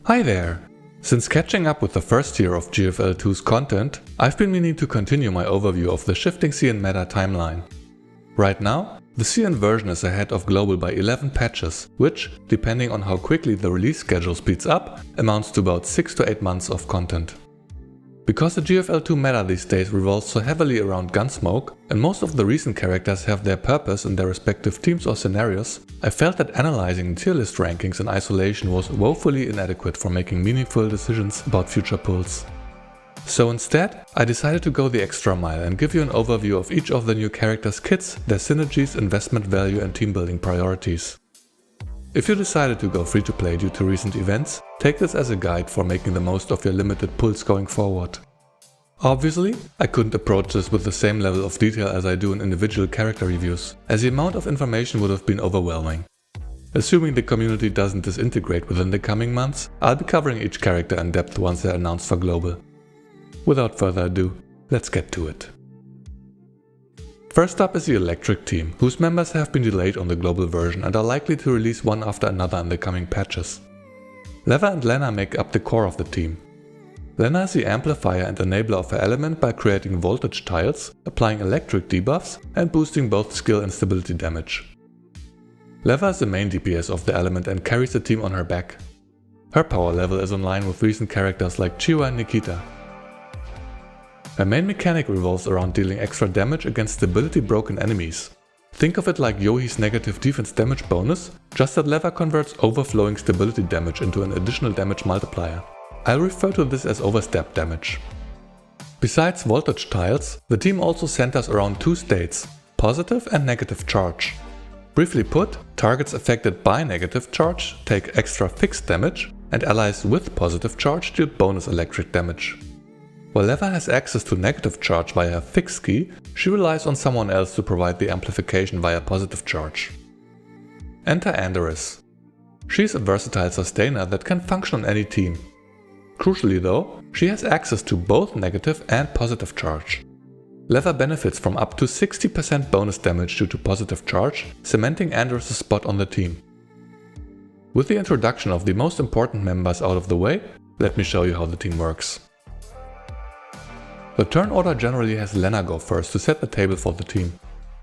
Hi there! Since catching up with the first year of GFL2's content, I've been meaning to continue my overview of the shifting CN meta timeline. Right now, the CN version is ahead of global by 11 patches, which, depending on how quickly the release schedule speeds up, amounts to about 6 to 8 months of content. Because the GFL2 meta these days revolves so heavily around Gunsmoke, and most of the recent characters have their purpose in their respective teams or scenarios, I felt that analyzing tier list rankings in isolation was woefully inadequate for making meaningful decisions about future pulls. So instead, I decided to go the extra mile and give you an overview of each of the new characters' kits, their synergies, investment value and team building priorities. If you decided to go free to play due to recent events, take this as a guide for making the most of your limited pulls going forward. Obviously, I couldn't approach this with the same level of detail as I do in individual character reviews, as the amount of information would have been overwhelming. Assuming the community doesn't disintegrate within the coming months, I'll be covering each character in depth once they're announced for global. Without further ado, let's get to it. First up is the Electric team, whose members have been delayed on the global version and are likely to release one after another in the coming patches. Leva and Lenna make up the core of the team. Lenna is the amplifier and enabler of her element by creating voltage tiles, applying electric debuffs and boosting both skill and stability damage. Leva is the main DPS of the element and carries the team on her back. Her power level is in line with recent characters like Chiwa and Nikita. Her main mechanic revolves around dealing extra damage against stability broken enemies. Think of it like Yohi's negative defense damage bonus, just that Leva converts overflowing stability damage into an additional damage multiplier. I'll refer to this as overstep damage. Besides voltage tiles, the team also centers around two states, positive and negative charge. Briefly put, targets affected by negative charge take extra fixed damage, and allies with positive charge deal bonus electric damage. While Leva has access to negative charge via her fixed key, she relies on someone else to provide the amplification via positive charge. Enter Andoris. She's a versatile sustainer that can function on any team. Crucially though, she has access to both negative and positive charge. Leva benefits from up to 60% bonus damage due to positive charge, cementing Andoris' spot on the team. With the introduction of the most important members out of the way, let me show you how the team works. The turn order generally has Lenna go first to set the table for the team.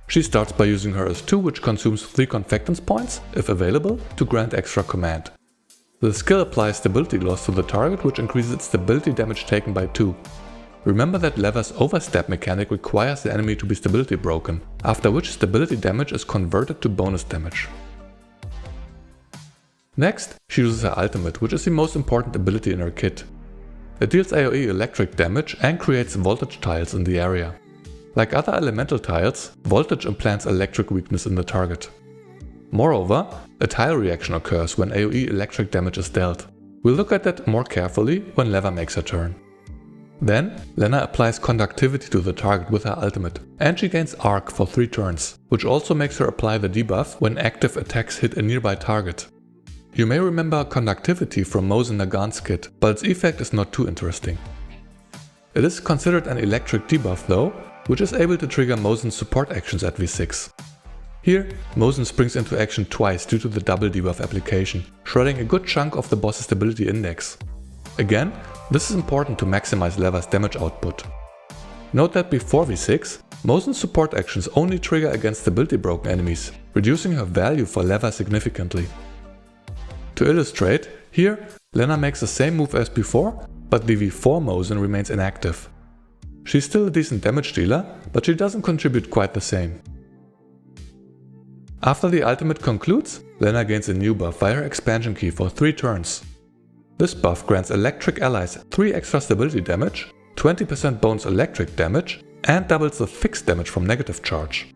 She starts by using her S2, which consumes 3 confectance points, if available, to grant extra command. The skill applies stability loss to the target, which increases its stability damage taken by 2. Remember that Leva's overstep mechanic requires the enemy to be stability broken, after which stability damage is converted to bonus damage. Next, she uses her ultimate, which is the most important ability in her kit. It deals AoE electric damage and creates voltage tiles in the area. Like other elemental tiles, voltage implants electric weakness in the target. Moreover, a tile reaction occurs when AoE electric damage is dealt. We'll look at that more carefully when Leva makes her turn. Then, Lenna applies conductivity to the target with her ultimate, and she gains arc for 3 turns, which also makes her apply the debuff when active attacks hit a nearby target. You may remember conductivity from Mosin Nagant's kit, but its effect is not too interesting. It is considered an electric debuff though, which is able to trigger Mosin's support actions at V6. Here, Mosin springs into action twice due to the double debuff application, shredding a good chunk of the boss's stability index. Again, this is important to maximize Leva's damage output. Note that before V6, Mosin's support actions only trigger against stability broken enemies, reducing her value for Leva significantly. To illustrate, here Lenna makes the same move as before, but the V4 Mosin remains inactive. She's still a decent damage dealer, but she doesn't contribute quite the same. After the ultimate concludes, Lenna gains a new buff via her expansion key for 3 turns. This buff grants electric allies 3 extra stability damage, 20% bonus electric damage, and doubles the fixed damage from negative charge.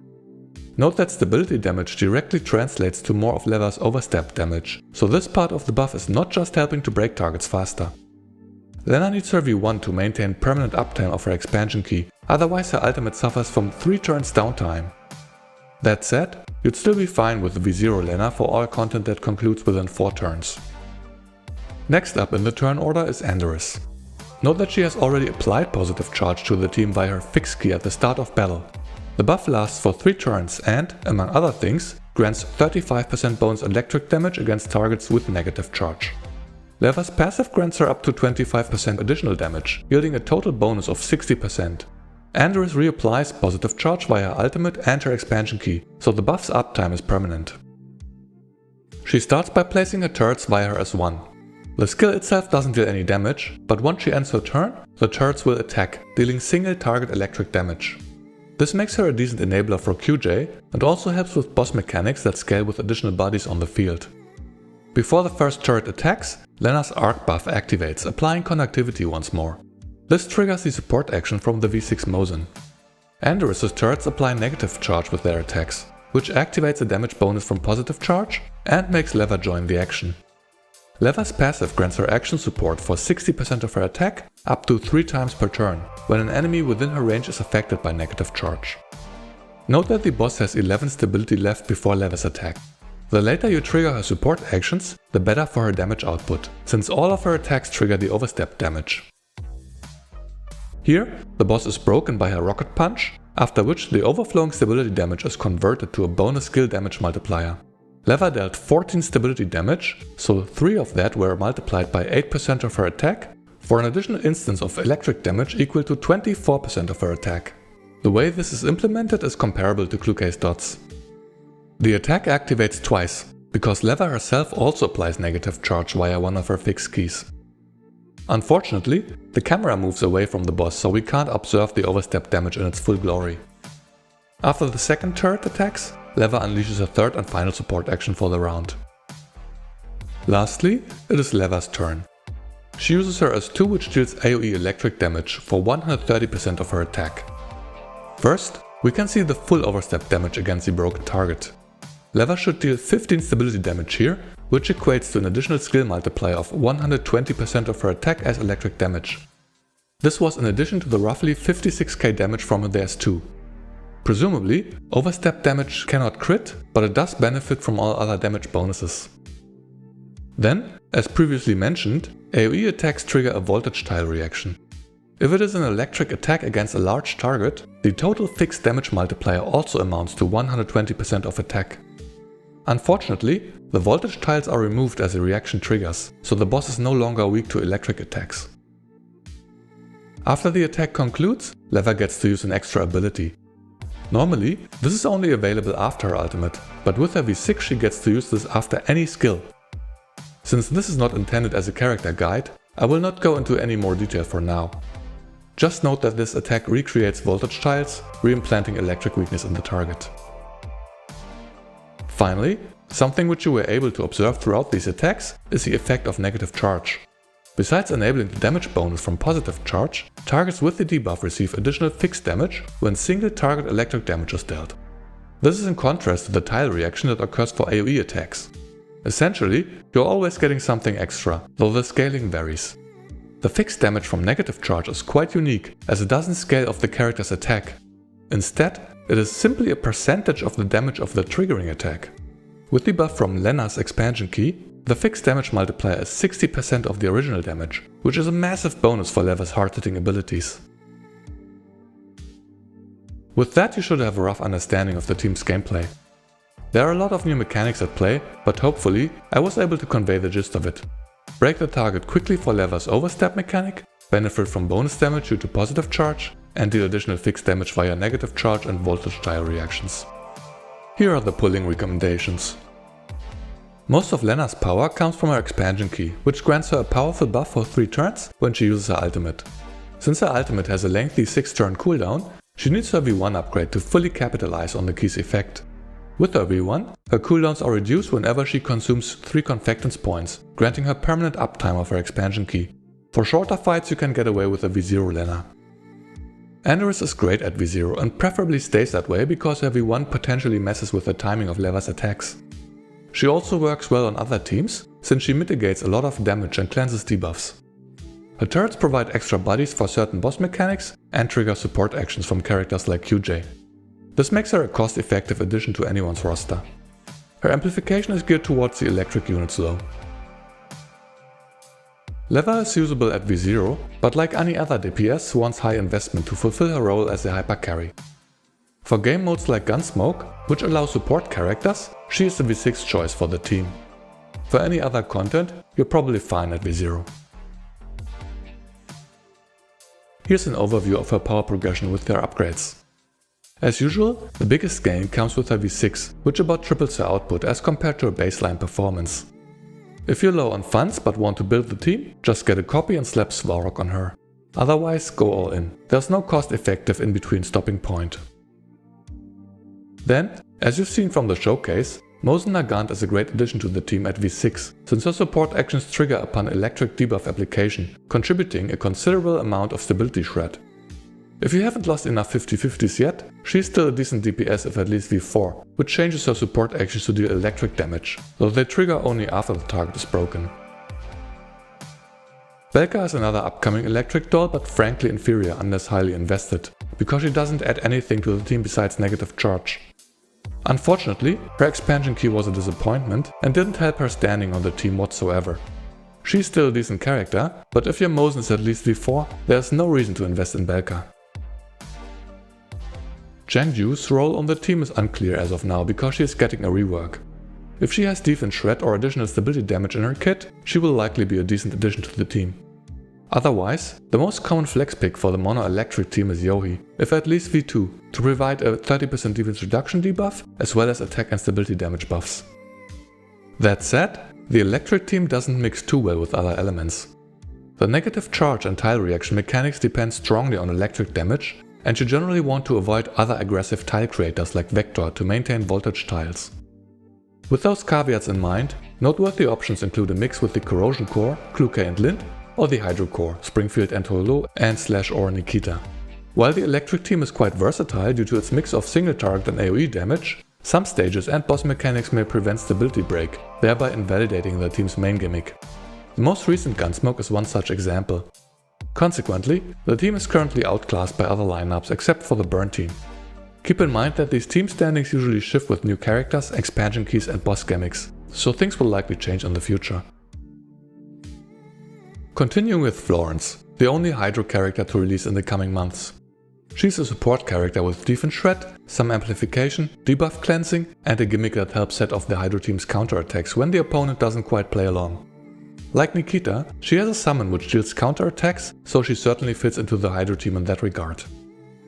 Note that stability damage directly translates to more of Leva's overstep damage, so this part of the buff is not just helping to break targets faster. Lenna needs her V1 to maintain permanent uptime of her expansion key, otherwise her ultimate suffers from 3 turns downtime. That said, you'd still be fine with the V0 Lenna for all content that concludes within 4 turns. Next up in the turn order is Andoris. Note that she has already applied positive charge to the team via her fixed key at the start of battle. The buff lasts for 3 turns and, among other things, grants 35% bonus electric damage against targets with negative charge. Leva's passive grants her up to 25% additional damage, yielding a total bonus of 60%. Andoris reapplies positive charge via her ultimate and her expansion key, so the buff's uptime is permanent. She starts by placing her turrets via her S1. The skill itself doesn't deal any damage, but once she ends her turn, the turrets will attack, dealing single target electric damage. This makes her a decent enabler for QJ and also helps with boss mechanics that scale with additional bodies on the field. Before the first turret attacks, Lenna's arc buff activates, applying conductivity once more. This triggers the support action from the V6 Mosin. Andoris' turrets apply negative charge with their attacks, which activates a damage bonus from positive charge and makes Leva join the action. Leva's passive grants her action support for 60% of her attack up to 3 times per turn, when an enemy within her range is affected by negative charge. Note that the boss has 11 stability left before Leva's attack. The later you trigger her support actions, the better for her damage output, since all of her attacks trigger the overstep damage. Here, the boss is broken by her rocket punch, after which the overflowing stability damage is converted to a bonus skill damage multiplier. Leva dealt 14 stability damage, so 3 of that were multiplied by 8% of her attack, for an additional instance of electric damage equal to 24% of her attack. The way this is implemented is comparable to Cluecase dots. The attack activates twice, because Leva herself also applies negative charge via one of her fixed keys. Unfortunately, the camera moves away from the boss, so we can't observe the overstep damage in its full glory. After the second turret attacks, Leva unleashes her third and final support action for the round. Lastly, it is Leva's turn. She uses her S2, which deals AoE electric damage for 130% of her attack. First, we can see the full overstep damage against the broken target. Leva should deal 15 stability damage here, which equates to an additional skill multiplier of 120% of her attack as electric damage. This was in addition to the roughly 56k damage from the S2. Presumably, overstep damage cannot crit, but it does benefit from all other damage bonuses. Then, as previously mentioned, AoE attacks trigger a voltage tile reaction. If it is an electric attack against a large target, the total fixed damage multiplier also amounts to 120% of attack. Unfortunately, the voltage tiles are removed as the reaction triggers, so the boss is no longer weak to electric attacks. After the attack concludes, Leva gets to use an extra ability. Normally, this is only available after her ultimate, but with her V6 she gets to use this after any skill. Since this is not intended as a character guide, I will not go into any more detail for now. Just note that this attack recreates voltage tiles, reimplanting electric weakness in the target. Finally, something which you were able to observe throughout these attacks is the effect of negative charge. Besides enabling the damage bonus from positive charge, targets with the debuff receive additional fixed damage when single target electric damage is dealt. This is in contrast to the tile reaction that occurs for AoE attacks. Essentially, you're always getting something extra, though the scaling varies. The fixed damage from negative charge is quite unique, as it doesn't scale of the character's attack. Instead, it is simply a percentage of the damage of the triggering attack. With the buff from Lenna's expansion key, the fixed damage multiplier is 60% of the original damage, which is a massive bonus for Leva's hard-hitting abilities. With that, you should have a rough understanding of the team's gameplay. There are a lot of new mechanics at play, but hopefully I was able to convey the gist of it. Break the target quickly for Leva's overstep mechanic, benefit from bonus damage due to positive charge, and deal additional fixed damage via negative charge and voltage tile reactions. Here are the pulling recommendations. Most of Lenna's power comes from her expansion key, which grants her a powerful buff for 3 turns when she uses her ultimate. Since her ultimate has a lengthy 6-turn cooldown, she needs her V1 upgrade to fully capitalize on the key's effect. With her V1, her cooldowns are reduced whenever she consumes 3 confectance points, granting her permanent uptime of her expansion key. For shorter fights you can get away with a V0 Lenna. Andoris is great at V0 and preferably stays that way because her V1 potentially messes with the timing of Leva's attacks. She also works well on other teams, since she mitigates a lot of damage and cleanses debuffs. Her turrets provide extra bodies for certain boss mechanics and trigger support actions from characters like QJ. This makes her a cost-effective addition to anyone's roster. Her amplification is geared towards the electric units though. Leva is usable at V0, but like any other DPS wants high investment to fulfill her role as a hyper carry. For game modes like Gunsmoke, which allow support characters, she is the V6 choice for the team. For any other content, you're probably fine at V0. Here's an overview of her power progression with their upgrades. As usual, the biggest gain comes with her V6, which about triples her output as compared to her baseline performance. If you're low on funds but want to build the team, just get a copy and slap Svarog on her. Otherwise, go all in. There's no cost-effective in-between stopping point. Then, as you've seen from the showcase, Mosin Nagant is a great addition to the team at V6, since her support actions trigger upon electric debuff application, contributing a considerable amount of stability shred. If you haven't lost enough 50-50s yet, she's still a decent DPS if at least V4, which changes her support actions to deal electric damage, though they trigger only after the target is broken. Belka is another upcoming electric doll, but frankly inferior unless highly invested, because she doesn't add anything to the team besides negative charge. Unfortunately, her expansion key was a disappointment and didn't help her standing on the team whatsoever. She's still a decent character, but if your Mosin is at least V4, there's no reason to invest in Belka. Zhengju's role on the team is unclear as of now because she is getting a rework. If she has defense shred or additional stability damage in her kit, she will likely be a decent addition to the team. Otherwise, the most common flex pick for the mono electric team is Yohi, if at least V2, to provide a 30% defense reduction debuff as well as attack and stability damage buffs. That said, the electric team doesn't mix too well with other elements. The negative charge and tile reaction mechanics depend strongly on electric damage, and you generally want to avoid other aggressive tile creators like Vector to maintain voltage tiles. With those caveats in mind, noteworthy options include a mix with the Corrosion core, Kluke and Lind, or the Hydro core, Springfield and Holo and /or Nikita. While the electric team is quite versatile due to its mix of single target and AoE damage, some stages and boss mechanics may prevent stability break, thereby invalidating the team's main gimmick. The most recent Gunsmoke is one such example. Consequently, the team is currently outclassed by other lineups except for the Burn team. Keep in mind that these team standings usually shift with new characters, expansion keys and boss gimmicks, so things will likely change in the future. Continuing with Florence, the only Hydro character to release in the coming months. She's a support character with defense shred, some amplification, debuff cleansing and a gimmick that helps set off the Hydro team's counterattacks when the opponent doesn't quite play along. Like Nikita, she has a summon which deals counterattacks, so she certainly fits into the Hydro team in that regard.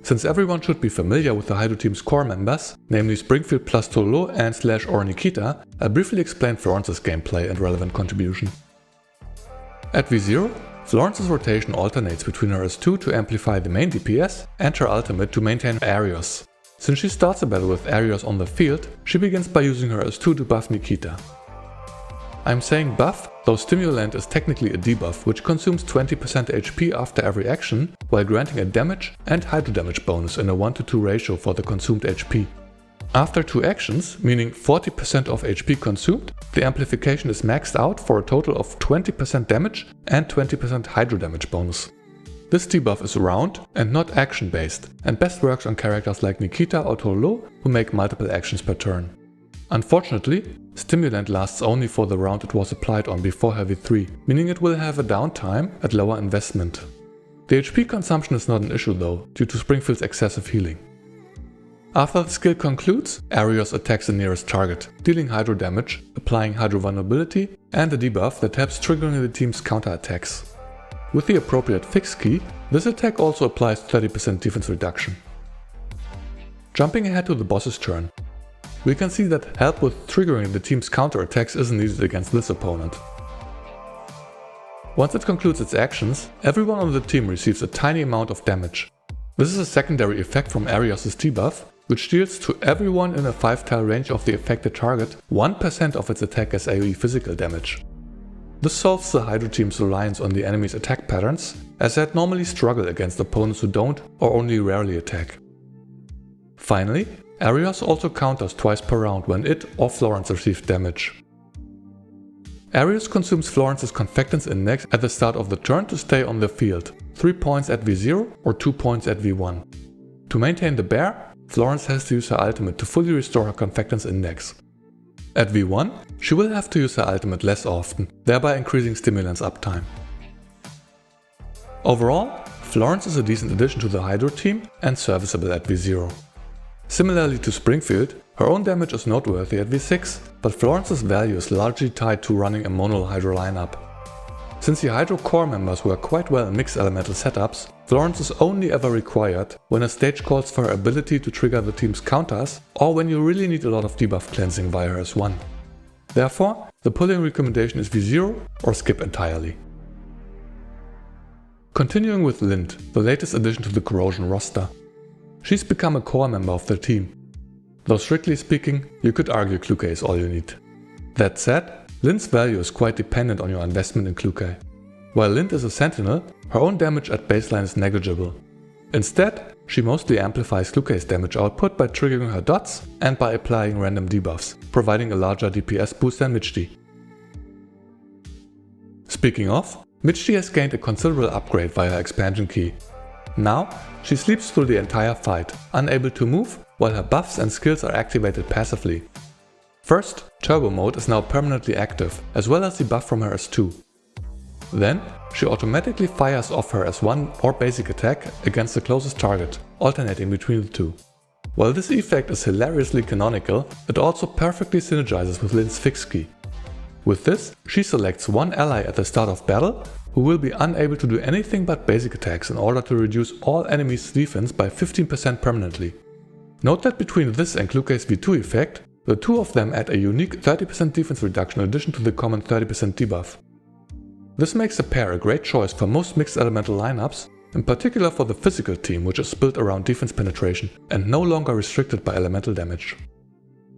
Since everyone should be familiar with the Hydro team's core members, namely Springfield plus Tolo and /or Nikita, I'll briefly explain Florence's gameplay and relevant contribution. At V0, Florence's rotation alternates between her S2 to amplify the main DPS and her ultimate to maintain Arios. Since she starts a battle with Arios on the field, she begins by using her S2 to buff Nikita. I'm saying buff, though Stimulant is technically a debuff which consumes 20% HP after every action, while granting a damage and hydro damage bonus in a 1:2 ratio for the consumed HP. After 2 actions, meaning 40% of HP consumed, the amplification is maxed out for a total of 20% damage and 20% hydro damage bonus. This debuff is round and not action based, and best works on characters like Nikita or Tolo who make multiple actions per turn. Unfortunately, Stimulant lasts only for the round it was applied on before Heavy 3, meaning it will have a downtime at lower investment. The HP consumption is not an issue though, due to Springfield's excessive healing. After the skill concludes, Arios attacks the nearest target, dealing hydro damage, applying hydro vulnerability, and a debuff that helps triggering the team's counterattacks. With the appropriate fix key, this attack also applies 30% defense reduction. Jumping ahead to the boss's turn, we can see that help with triggering the team's counterattacks isn't needed against this opponent. Once it concludes its actions, everyone on the team receives a tiny amount of damage. This is a secondary effect from Arios' debuff, which deals to everyone in a 5-tile range of the affected target 1% of its attack as AoE physical damage. This solves the Hydro team's reliance on the enemy's attack patterns, as they'd normally struggle against opponents who don't or only rarely attack. Finally, Arios also counters twice per round when it or Florence receives damage. Arios consumes Florence's Confectance Index at the start of the turn to stay on the field, 3 points at V0 or 2 points at V1. To maintain the bear, Florence has to use her ultimate to fully restore her Confectance Index. At V1, she will have to use her ultimate less often, thereby increasing Stimulant's uptime. Overall, Florence is a decent addition to the Hydro team and serviceable at V0. Similarly to Springfield, Her own damage is noteworthy at V6, but Florence's value is largely tied to running a mono Hydro lineup. Since the Hydro core members work quite well in mixed elemental setups, Florence is only ever required when a stage calls for her ability to trigger the team's counters, or when you really need a lot of debuff cleansing via her S1. Therefore, the pulling recommendation is V0 or skip entirely. Continuing with Lind, the latest addition to the Corrosion roster. She's become a core member of the team. Though strictly speaking, you could argue Kluke is all you need. That said, Lind's value is quite dependent on your investment in Kluke. While Lind is a sentinel, her own damage at baseline is negligible. Instead, she mostly amplifies Kluke's damage output by triggering her dots and by applying random debuffs, providing a larger DPS boost than Michti. Speaking of, Michti has gained a considerable upgrade via her expansion key. Now, she sleeps through the entire fight, unable to move, while her buffs and skills are activated passively. First, Turbo Mode is now permanently active, as well as the buff from her S2. Then, she automatically fires off her S1 or basic attack against the closest target, alternating between the two. While this effect is hilariously canonical, it also perfectly synergizes with Lind's fix key. With this, she selects one ally at the start of battle, who will be unable to do anything but basic attacks in order to reduce all enemies' defense by 15% permanently. Note that between this and Kluke's V2 effect, the two of them add a unique 30% defense reduction in addition to the common 30% debuff. This makes the pair a great choice for most mixed elemental lineups, in particular for the physical team, which is built around defense penetration and no longer restricted by elemental damage.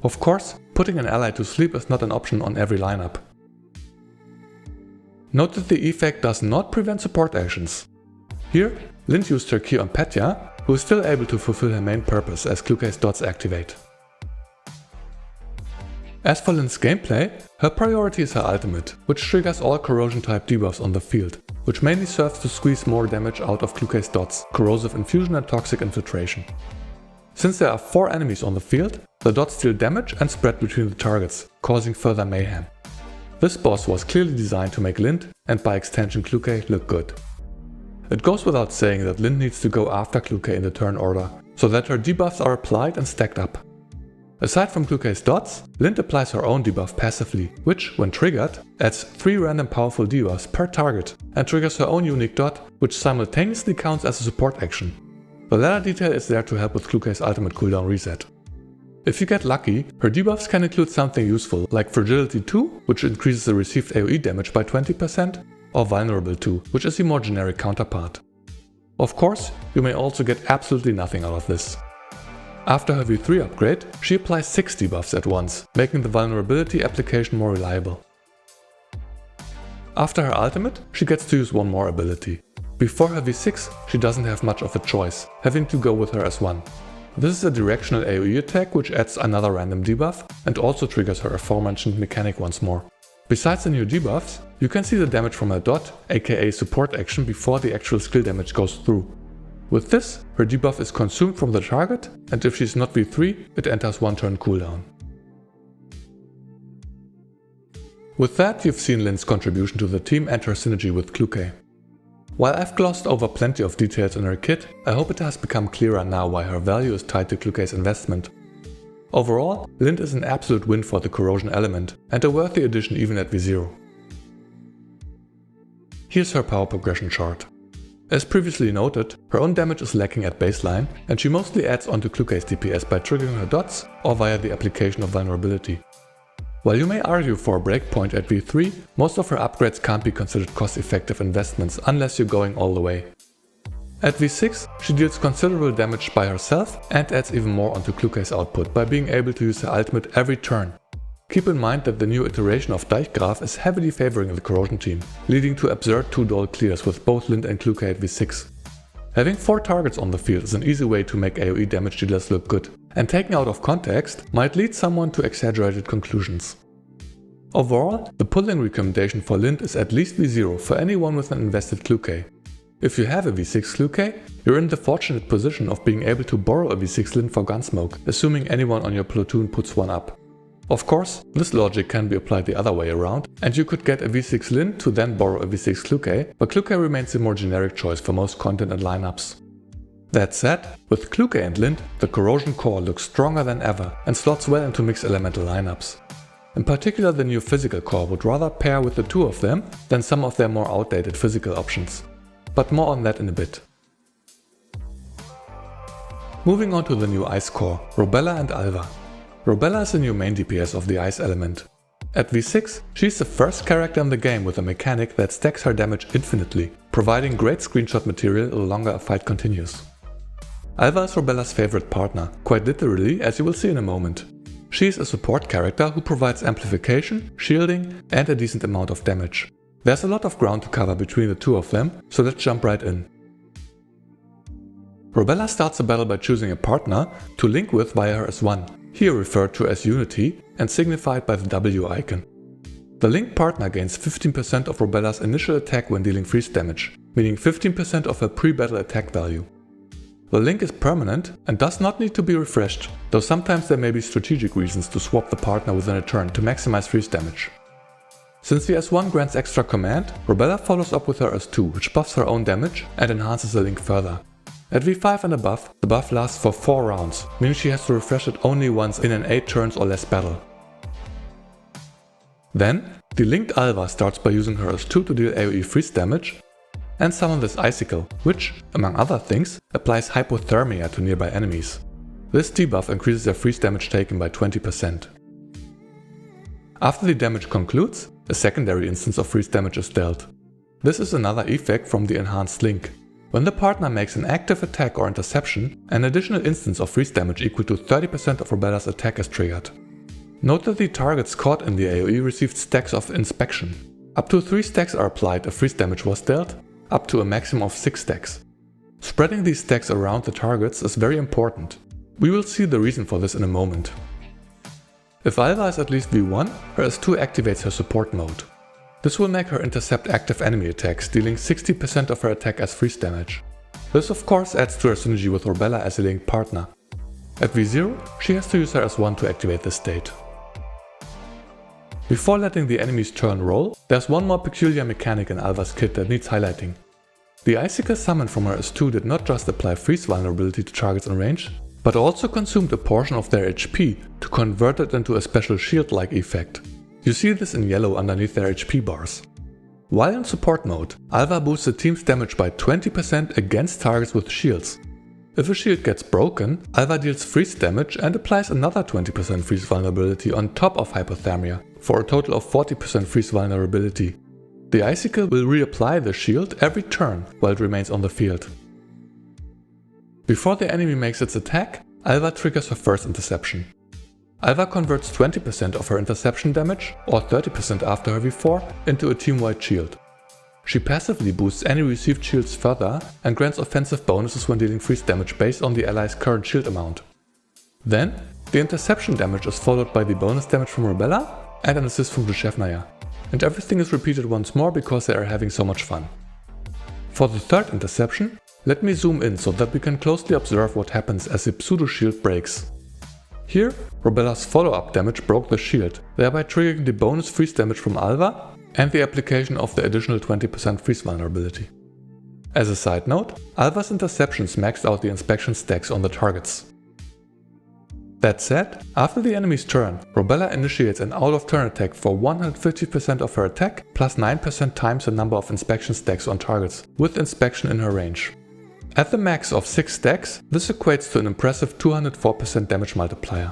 Of course, putting an ally to sleep is not an option on every lineup. Note that the effect does not prevent support actions. Here, Lind used her key on Petya, who is still able to fulfill her main purpose as Kluke's dots activate. As for Lind's gameplay, her priority is her ultimate, which triggers all corrosion type debuffs on the field, which mainly serves to squeeze more damage out of Kluke's dots, corrosive infusion and toxic infiltration. Since there are 4 enemies on the field, the dots deal damage and spread between the targets, causing further mayhem. This boss was clearly designed to make Lind, and by extension Kluke, look good. It goes without saying that Lind needs to go after Kluke in the turn order, so that her debuffs are applied and stacked up. Aside from Kluke's dots, Lind applies her own debuff passively, which, when triggered, adds 3 random powerful debuffs per target and triggers her own unique dot, which simultaneously counts as a support action. The latter detail is there to help with Kluke's ultimate cooldown reset. If you get lucky, her debuffs can include something useful like Fragility 2, which increases the received AoE damage by 20%, or Vulnerable 2, which is the more generic counterpart. Of course, you may also get absolutely nothing out of this. After her V3 upgrade, she applies 6 debuffs at once, making the vulnerability application more reliable. After her ultimate, she gets to use one more ability. Before her V6, she doesn't have much of a choice, having to go with her S1. This is a directional AoE attack which adds another random debuff and also triggers her aforementioned mechanic once more. Besides the new debuffs, you can see the damage from her dot, aka support action, before the actual skill damage goes through. With this, her debuff is consumed from the target, and if she's not V3, it enters 1 turn cooldown. With that, you've seen Lind's contribution to the team and her synergy with Kluke. While I've glossed over plenty of details in her kit, I hope it has become clearer now why her value is tied to Kluke's investment. Overall, Lind is an absolute win for the Corrosion element, and a worthy addition even at V0. Here's her power progression chart. As previously noted, her own damage is lacking at baseline, and she mostly adds onto Kluke's DPS by triggering her dots or via the application of vulnerability. While you may argue for a breakpoint at V3, most of her upgrades can't be considered cost-effective investments unless you're going all the way. At V6, she deals considerable damage by herself and adds even more onto Kluke's output by being able to use her ultimate every turn. Keep in mind that the new iteration of Deichgraf is heavily favoring the Corrosion team, leading to absurd 2-doll clears with both Lind and Kluke at V6. Having 4 targets on the field is an easy way to make AoE damage dealers look good, and taken out of context might lead someone to exaggerated conclusions. Overall, the pulling recommendation for Lind is at least V0 for anyone with an invested Kluke. If you have a V6 Kluke, you're in the fortunate position of being able to borrow a V6 Lind for Gunsmoke, assuming anyone on your platoon puts one up. Of course, this logic can be applied the other way around, and you could get a V6 Lind to then borrow a V6 Kluke, but Kluke remains the more generic choice for most content and lineups. That said, with Kluge and Lind, the Corrosion core looks stronger than ever and slots well into mixed elemental lineups. In particular, the new physical core would rather pair with the two of them than some of their more outdated physical options. But more on that in a bit. Moving on to the new ice core, Robella and Alva. Robella is the new main DPS of the ice element. At V6, she's the first character in the game with a mechanic that stacks her damage infinitely, providing great screenshot material the longer a fight continues. Alva is Robella's favorite partner, quite literally, as you will see in a moment. She is a support character who provides amplification, shielding and a decent amount of damage. There's a lot of ground to cover between the two of them, so let's jump right in. Robella starts the battle by choosing a partner to link with via her S1, here referred to as Unity and signified by the W icon. The linked partner gains 15% of Robella's initial attack when dealing freeze damage, meaning 15% of her pre-battle attack value. The link is permanent and does not need to be refreshed, though sometimes there may be strategic reasons to swap the partner within a turn to maximize freeze damage. Since the S1 grants extra command, Robella follows up with her S2, which buffs her own damage and enhances the link further. At V5 and above, the buff lasts for 4 rounds, meaning she has to refresh it only once in an 8 turns or less battle. Then, the linked Alva starts by using her S2 to deal AoE freeze damage and summon this icicle, which, among other things, applies hypothermia to nearby enemies. This debuff increases their freeze damage taken by 20%. After the damage concludes, a secondary instance of freeze damage is dealt. This is another effect from the enhanced link. When the partner makes an active attack or interception, an additional instance of freeze damage equal to 30% of Robella's attack is triggered. Note that the targets caught in the AoE received stacks of inspection. Up to 3 stacks are applied if freeze damage was dealt, up to a maximum of 6 stacks. Spreading these stacks around the targets is very important. We will see the reason for this in a moment. If Alva is at least V1, her S2 activates her support mode. This will make her intercept active enemy attacks, dealing 60% of her attack as freeze damage. This of course adds to her synergy with Robella as a linked partner. At V0, she has to use her S1 to activate this state. Before letting the enemy's turn roll, there's one more peculiar mechanic in Alva's kit that needs highlighting. The icicle summon from her S2 did not just apply freeze vulnerability to targets in range, but also consumed a portion of their HP to convert it into a special shield-like effect. You see this in yellow underneath their HP bars. While in support mode, Alva boosts the team's damage by 20% against targets with shields. If a shield gets broken, Alva deals freeze damage and applies another 20% freeze vulnerability on top of hypothermia, for a total of 40% freeze vulnerability. The icicle will reapply the shield every turn while it remains on the field. Before the enemy makes its attack, Alva triggers her first interception. Alva converts 20% of her interception damage, or 30% after her V4, into a team-wide shield. She passively boosts any received shields further and grants offensive bonuses when dealing freeze damage based on the ally's current shield amount. Then, the interception damage is followed by the bonus damage from Robella and an assist from Dushevnaya. And everything is repeated once more because they are having so much fun. For the third interception, let me zoom in so that we can closely observe what happens as the pseudo-shield breaks. Here, Robella's follow-up damage broke the shield, thereby triggering the bonus freeze damage from Alva and the application of the additional 20% freeze vulnerability. As a side note, Alva's interceptions maxed out the inspection stacks on the targets. That said, after the enemy's turn, Robella initiates an out-of-turn attack for 150% of her attack plus 9% times the number of inspection stacks on targets, with inspection in her range. At the max of 6 stacks, this equates to an impressive 204% damage multiplier.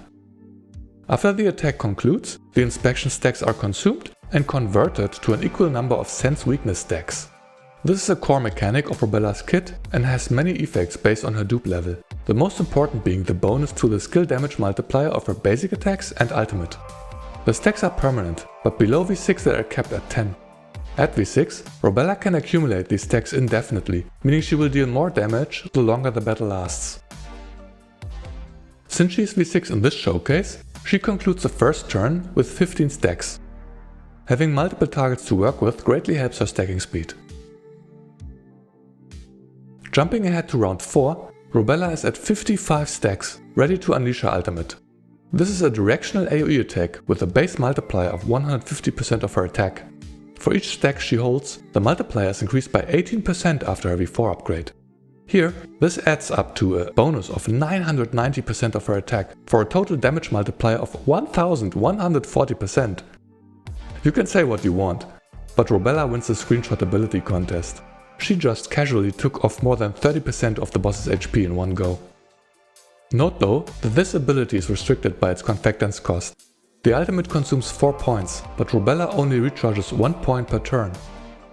After the attack concludes, the inspection stacks are consumed and converted to an equal number of sense weakness stacks. This is a core mechanic of Robella's kit and has many effects based on her dupe level, the most important being the bonus to the skill damage multiplier of her basic attacks and ultimate. The stacks are permanent, but below V6 they are kept at 10. At V6, Robella can accumulate these stacks indefinitely, meaning she will deal more damage the longer the battle lasts. Since she is V6 in this showcase, she concludes the first turn with 15 stacks. Having multiple targets to work with greatly helps her stacking speed. Jumping ahead to round 4, Robella is at 55 stacks, ready to unleash her ultimate. This is a directional AoE attack with a base multiplier of 150% of her attack. For each stack she holds, the multiplier is increased by 18% after her V4 upgrade. Here, this adds up to a bonus of 990% of her attack for a total damage multiplier of 1140%. You can say what you want, but Robella wins the screenshot ability contest. She just casually took off more than 30% of the boss's HP in one go. Note though that this ability is restricted by its confectance cost. The ultimate consumes 4 points, but Robella only recharges 1 point per turn.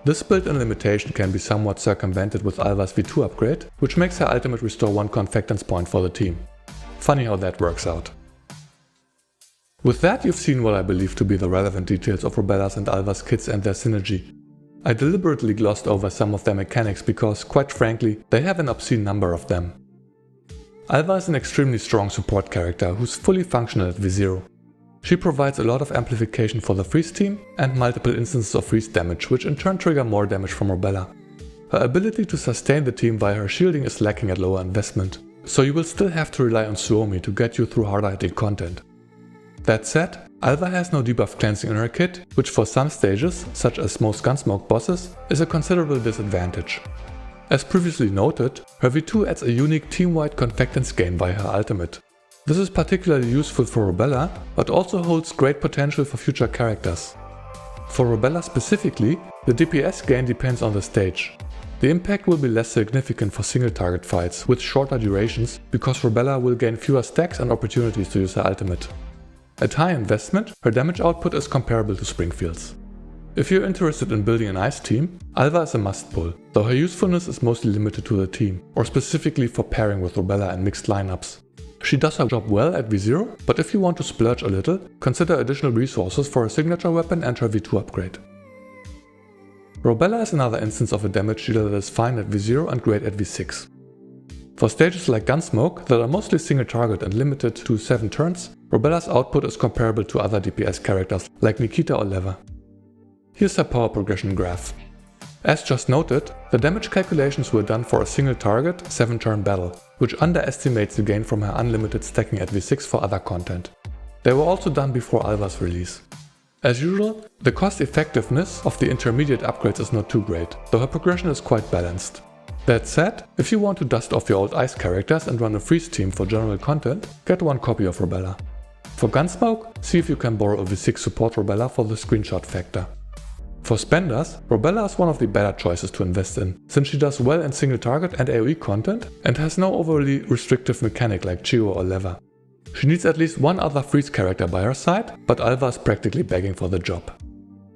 This built-in limitation can be somewhat circumvented with Alva's V2 upgrade, which makes her ultimate restore 1 confectance point for the team. Funny how that works out. With that, you've seen what I believe to be the relevant details of Robella's and Alva's kits and their synergy. I deliberately glossed over some of their mechanics because, quite frankly, they have an obscene number of them. Alva is an extremely strong support character who's fully functional at V0. She provides a lot of amplification for the freeze team and multiple instances of freeze damage, which in turn trigger more damage from Robella. Her ability to sustain the team via her shielding is lacking at lower investment, so you will still have to rely on Suomi to get you through harder hitting content. That said, Alva has no debuff cleansing in her kit, which for some stages, such as most Gunsmoke bosses, is a considerable disadvantage. As previously noted, her V2 adds a unique team-wide confectance gain via her ultimate. This is particularly useful for Robella, but also holds great potential for future characters. For Robella specifically, the DPS gain depends on the stage. The impact will be less significant for single target fights with shorter durations because Robella will gain fewer stacks and opportunities to use her ultimate. At high investment, her damage output is comparable to Springfield's. If you're interested in building an ice team, Alva is a must pull, though her usefulness is mostly limited to the team, or specifically for pairing with Robella in mixed lineups. She does her job well at V0, but if you want to splurge a little, consider additional resources for a signature weapon and her V2 upgrade. Robella is another instance of a damage dealer that is fine at V0 and great at V6. For stages like Gunsmoke that are mostly single target and limited to 7 turns, Robella's output is comparable to other DPS characters like Nikita or Leva. Here's her power progression graph. As just noted, the damage calculations were done for a single target, 7-turn battle, which underestimates the gain from her unlimited stacking at V6 for other content. They were also done before Alva's release. As usual, the cost effectiveness of the intermediate upgrades is not too great, though her progression is quite balanced. That said, if you want to dust off your old ice characters and run a freeze team for general content, get one copy of Robella. For Gunsmoke, see if you can borrow a V6 support Robella for the screenshot factor. For spenders, Robella is one of the better choices to invest in, since she does well in single target and AoE content and has no overly restrictive mechanic like Chio or Leva. She needs at least one other freeze character by her side, but Alva is practically begging for the job.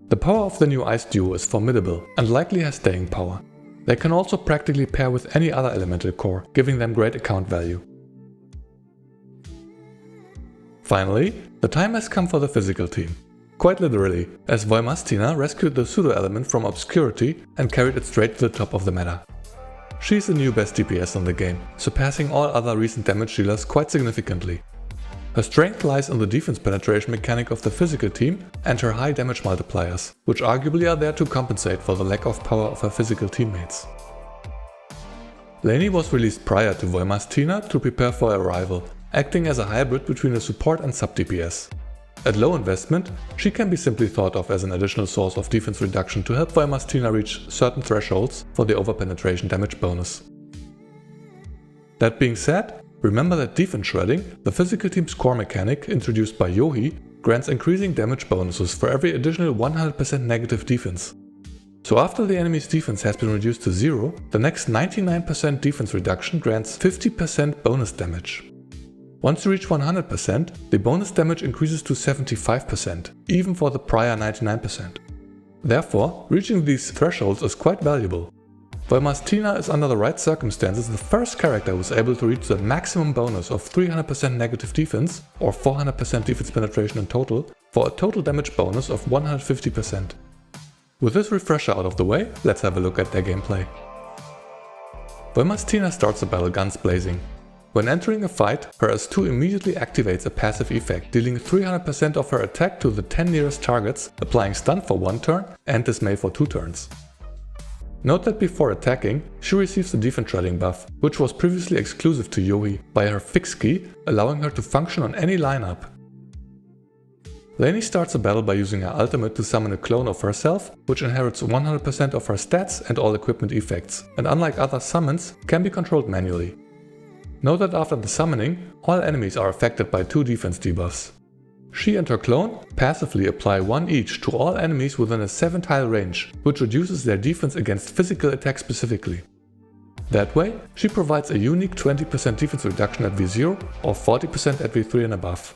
The power of the new ice duo is formidable and likely has staying power. They can also practically pair with any other elemental core, giving them great account value. Finally, the time has come for the physical team. Quite literally, as Voymastina rescued the pseudo-element from obscurity and carried it straight to the top of the meta. She's the new best DPS in the game, surpassing all other recent damage dealers quite significantly. Her strength lies in the defense penetration mechanic of the physical team and her high damage multipliers, which arguably are there to compensate for the lack of power of her physical teammates. Lainie was released prior to Voymastina to prepare for her arrival, acting as a hybrid between a support and sub DPS. At low investment, she can be simply thought of as an additional source of defense reduction to help Voymastina reach certain thresholds for the overpenetration damage bonus. That being said, remember that defense shredding, the physical team's core mechanic introduced by Yohi, grants increasing damage bonuses for every additional 100% negative defense. So after the enemy's defense has been reduced to 0, the next 99% defense reduction grants 50% bonus damage. Once you reach 100%, the bonus damage increases to 75%, even for the prior 99%. Therefore, reaching these thresholds is quite valuable. Voymastina is under the right circumstances the first character who is able to reach the maximum bonus of 300% negative defense, or 400% defense penetration in total, for a total damage bonus of 150%. With this refresher out of the way, let's have a look at their gameplay. Voymastina starts the battle guns blazing. When entering a fight, her S2 immediately activates a passive effect, dealing 300% of her attack to the 10 nearest targets, applying stun for 1 turn and dismay for 2 turns. Note that before attacking, she receives the defense shredding buff, which was previously exclusive to Yohi, via her fix key, allowing her to function on any lineup. Lainie starts a battle by using her ultimate to summon a clone of herself, which inherits 100% of her stats and all equipment effects, and unlike other summons, can be controlled manually. Note that after the summoning, all enemies are affected by 2 defense debuffs. She and her clone passively apply 1 each to all enemies within a 7-tile range, which reduces their defense against physical attacks specifically. That way, she provides a unique 20% defense reduction at V0 or 40% at V3 and above.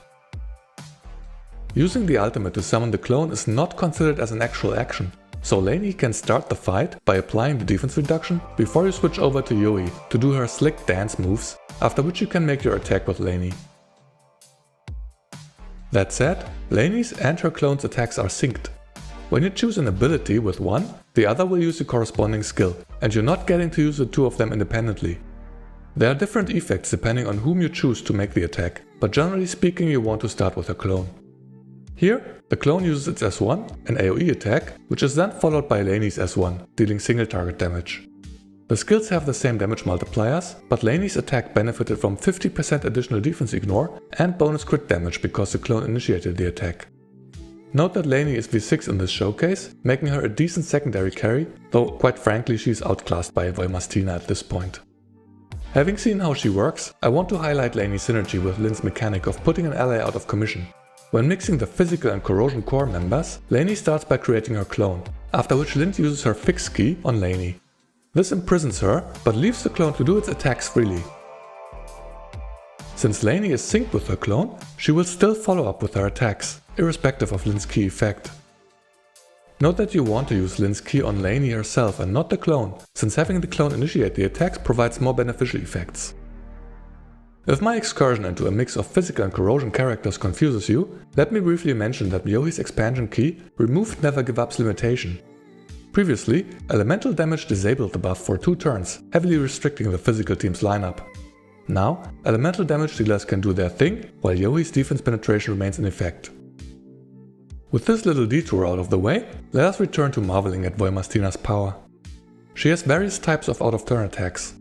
Using the ultimate to summon the clone is not considered as an actual action, so Lainie can start the fight by applying the defense reduction before you switch over to Yui to do her slick dance moves, after which you can make your attack with Lainie. That said, Lainie's and her clone's attacks are synced. When you choose an ability with one, the other will use the corresponding skill, and you're not getting to use the 2 of them independently. There are different effects depending on whom you choose to make the attack, but generally speaking you want to start with her clone. Here, the clone uses its S1, an AoE attack, which is then followed by Lainie's S1, dealing single target damage. The skills have the same damage multipliers, but Lainie's attack benefited from 50% additional defense ignore and bonus crit damage because the clone initiated the attack. Note that Lainie is V6 in this showcase, making her a decent secondary carry, though quite frankly she is outclassed by Voymastina at this point. Having seen how she works, I want to highlight Lainie's synergy with Lin's mechanic of putting an ally out of commission. When mixing the physical and corrosion core members, Lainie starts by creating her clone, after which Lin uses her fix key on Lainie. This imprisons her, but leaves the clone to do its attacks freely. Since Lainie is synced with her clone, she will still follow up with her attacks, irrespective of Lin's key effect. Note that you want to use Lin's key on Lainie herself and not the clone, since having the clone initiate the attacks provides more beneficial effects. If my excursion into a mix of physical and corrosion characters confuses you, let me briefly mention that Myohi's expansion key removed Never Give Up's limitation. Previously, elemental damage disabled the buff for 2 turns, heavily restricting the physical team's lineup. Now, elemental damage dealers can do their thing, while Myohi's defense penetration remains in effect. With this little detour out of the way, let us return to marveling at Voymastina's power. She has various types of out-of-turn attacks.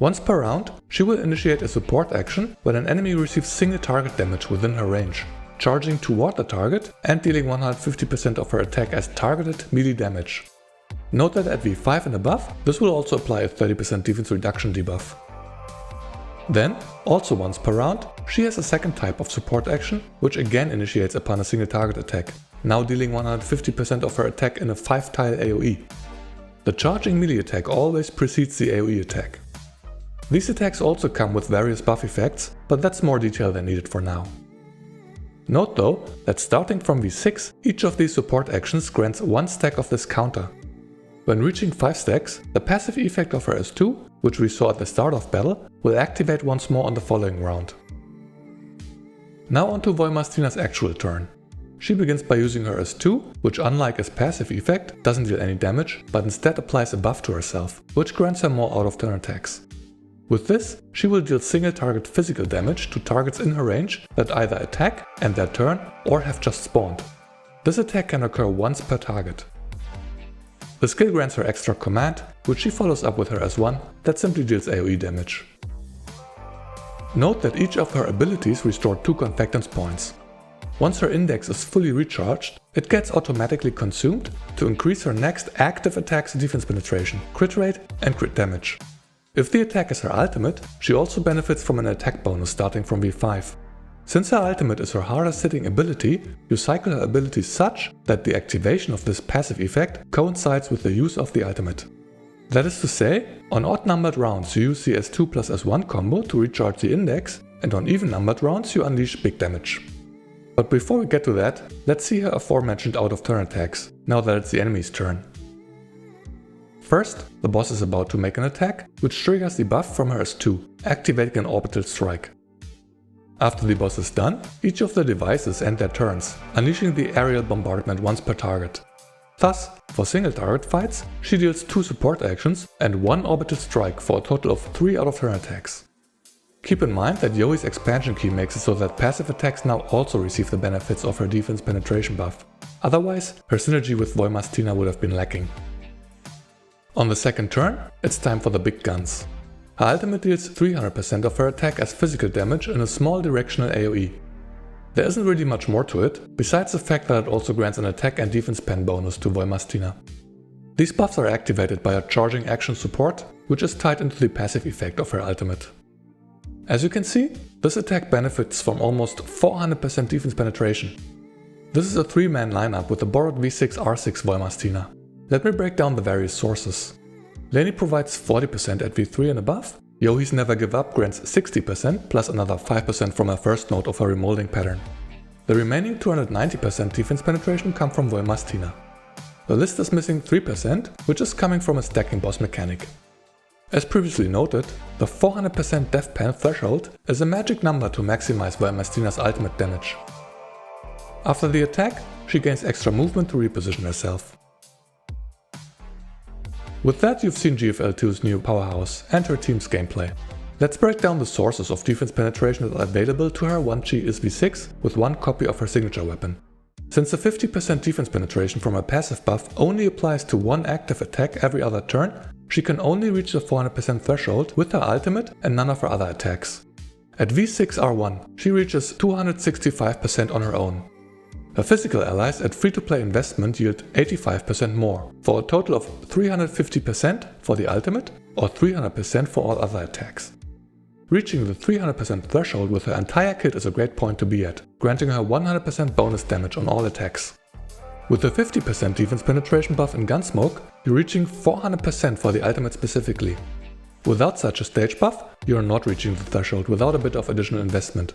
Once per round, she will initiate a support action when an enemy receives single target damage within her range, charging toward the target and dealing 150% of her attack as targeted melee damage. Note that at V5 and above, this will also apply a 30% defense reduction debuff. Then, also once per round, she has a second type of support action, which again initiates upon a single target attack, now dealing 150% of her attack in a 5-tile AoE. The charging melee attack always precedes the AoE attack. These attacks also come with various buff effects, but that's more detail than needed for now. Note though that starting from V6, each of these support actions grants 1 stack of this counter. When reaching 5 stacks, the passive effect of her S2, which we saw at the start of battle, will activate once more on the following round. Now onto Voymastina's actual turn. She begins by using her S2, which unlike its passive effect doesn't deal any damage, but instead applies a buff to herself, which grants her more out-of-turn attacks. With this, she will deal single target physical damage to targets in her range that either attack, end their turn, or have just spawned. This attack can occur once per target. The skill grants her extra command, which she follows up with her S1 that simply deals AoE damage. Note that each of her abilities restore 2 confectance points. Once her index is fully recharged, it gets automatically consumed to increase her next active attack's defense penetration, crit rate and crit damage. If the attack is her ultimate, she also benefits from an attack bonus starting from V5. Since her ultimate is her hardest hitting ability, you cycle her abilities such that the activation of this passive effect coincides with the use of the ultimate. That is to say, on odd numbered rounds you use the S2 plus S1 combo to recharge the index, and on even numbered rounds you unleash big damage. But before we get to that, let's see her aforementioned out of turn attacks, now that it's the enemy's turn. First, the boss is about to make an attack, which triggers the buff from her S2, activating an orbital strike. After the boss is done, each of the devices end their turns, unleashing the aerial bombardment once per target. Thus, for single target fights, she deals 2 support actions and 1 orbital strike for a total of 3 out of turn attacks. Keep in mind that Yoi's expansion key makes it so that passive attacks now also receive the benefits of her defense penetration buff. Otherwise, her synergy with Voymastina would have been lacking. On the second turn, it's time for the big guns. Her ultimate deals 300% of her attack as physical damage in a small directional AoE. There isn't really much more to it, besides the fact that it also grants an attack and defense pen bonus to Voymastina. These buffs are activated by a charging action support, which is tied into the passive effect of her ultimate. As you can see, this attack benefits from almost 400% defense penetration. This is a 3-man lineup with a borrowed V6 R6 Voymastina. Let me break down the various sources. Lainie provides 40% at V3 and above. Yohi's Never Give Up grants 60% plus another 5% from her first node of her remolding pattern. The remaining 290% defense penetration come from Voymastina. The list is missing 3%, which is coming from a stacking boss mechanic. As previously noted, the 400% def pen threshold is a magic number to maximize Voymastina's ultimate damage. After the attack, she gains extra movement to reposition herself. With that, you've seen GFL2's new powerhouse and her team's gameplay. Let's break down the sources of defense penetration that are available to her once she is V6 with one copy of her signature weapon. Since the 50% defense penetration from her passive buff only applies to one active attack every other turn, she can only reach the 400% threshold with her ultimate and none of her other attacks. At V6 R1, she reaches 265% on her own. Her physical allies at free-to-play investment yield 85% more, for a total of 350% for the ultimate or 300% for all other attacks. Reaching the 300% threshold with her entire kit is a great point to be at, granting her 100% bonus damage on all attacks. With the 50% defense penetration buff in Gunsmoke, you're reaching 400% for the ultimate specifically. Without such a stage buff, you're not reaching the threshold without a bit of additional investment.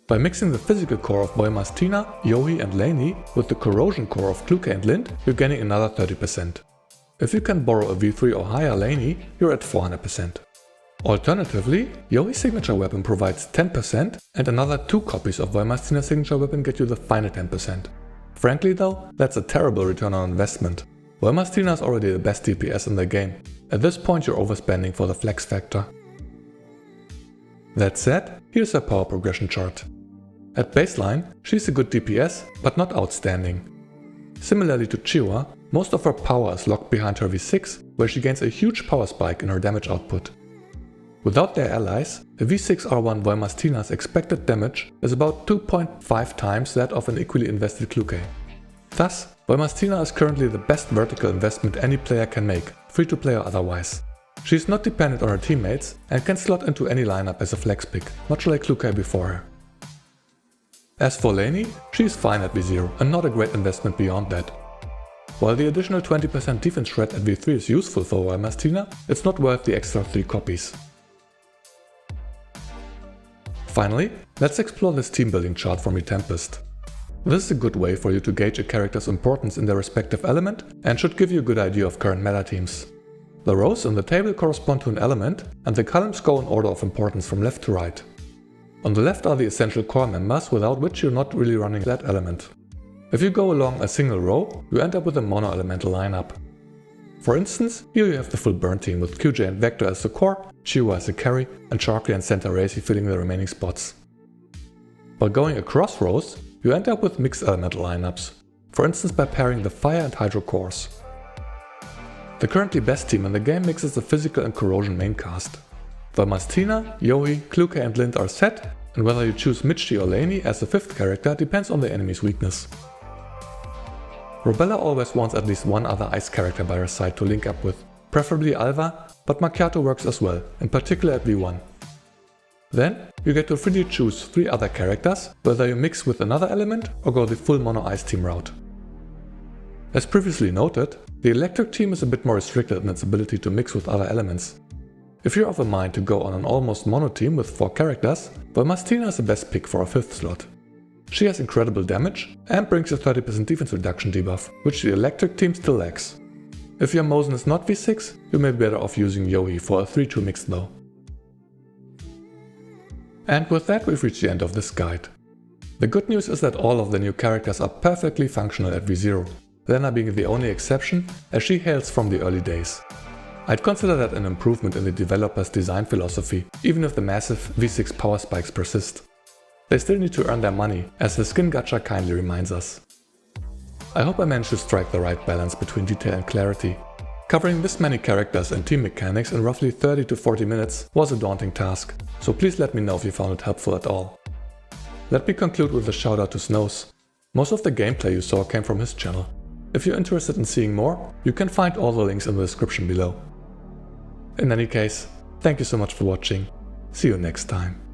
By mixing the physical core of Voymastina, Yohi and Lainie with the corrosion core of Kluke and Lind, you're gaining another 30%. If you can borrow a V3 or higher Lainie, you're at 400%. Alternatively, Yohi's signature weapon provides 10% and another 2 copies of Voymastina's signature weapon get you the final 10%. Frankly though, that's a terrible return on investment. Voymastina is already the best DPS in the game. At this point you're overspending for the flex factor. That said, here's her power progression chart. At baseline, she's a good DPS, but not outstanding. Similarly to Chiwa, most of her power is locked behind her V6, where she gains a huge power spike in her damage output. Without their allies, a V6 R1 Voymastina's expected damage is about 2.5 times that of an equally invested Kluke. Thus, Voymastina is currently the best vertical investment any player can make, free to play or otherwise. She is not dependent on her teammates and can slot into any lineup as a flex pick, much like Kluke before her. As for Lainie, she is fine at V0 and not a great investment beyond that. While the additional 20% defense shred at V3 is useful for Voymastina, it's not worth the extra 3 copies. Finally, let's explore this team building chart from Tempest. This is a good way for you to gauge a character's importance in their respective element and should give you a good idea of current meta teams. The rows in the table correspond to an element and the columns go in order of importance from left to right. On the left are the essential core members without which you're not really running that element. If you go along a single row, you end up with a mono-elemental lineup. For instance, here you have the full burn team with QJ and Vector as the core, Chiwa as the carry, and Sharky and Santa Racy filling the remaining spots. While going across rows, you end up with mixed elemental lineups, for instance by pairing the fire and hydro cores. The currently best team in the game mixes the physical and corrosion main cast. Voymastina, Yohi, Kluke and Lind are set, and whether you choose Michi or Lainie as the 5th character depends on the enemy's weakness. Robella always wants at least one other ice character by her side to link up with, preferably Alva, but Macchiato works as well, in particular at V1. Then, you get to freely choose 3 other characters, whether you mix with another element or go the full mono ice team route. As previously noted, the electric team is a bit more restricted in its ability to mix with other elements. If you're of a mind to go on an almost mono team with 4 characters, Voymastina is the best pick for a 5th slot. She has incredible damage and brings a 30% defense reduction debuff, which the electric team still lacks. If your Mosin is not V6, you may be better off using Yohi for a 3-2 mix though. And with that we've reached the end of this guide. The good news is that all of the new characters are perfectly functional at V0, Lenna being the only exception as she hails from the early days. I'd consider that an improvement in the developer's design philosophy, even if the massive V6 power spikes persist. They still need to earn their money, as the skin gacha kindly reminds us. I hope I managed to strike the right balance between detail and clarity. Covering this many characters and team mechanics in roughly 30 to 40 minutes was a daunting task, so please let me know if you found it helpful at all. Let me conclude with a shout out to Snows. Most of the gameplay you saw came from his channel. If you're interested in seeing more, you can find all the links in the description below. In any case, thank you so much for watching. See you next time.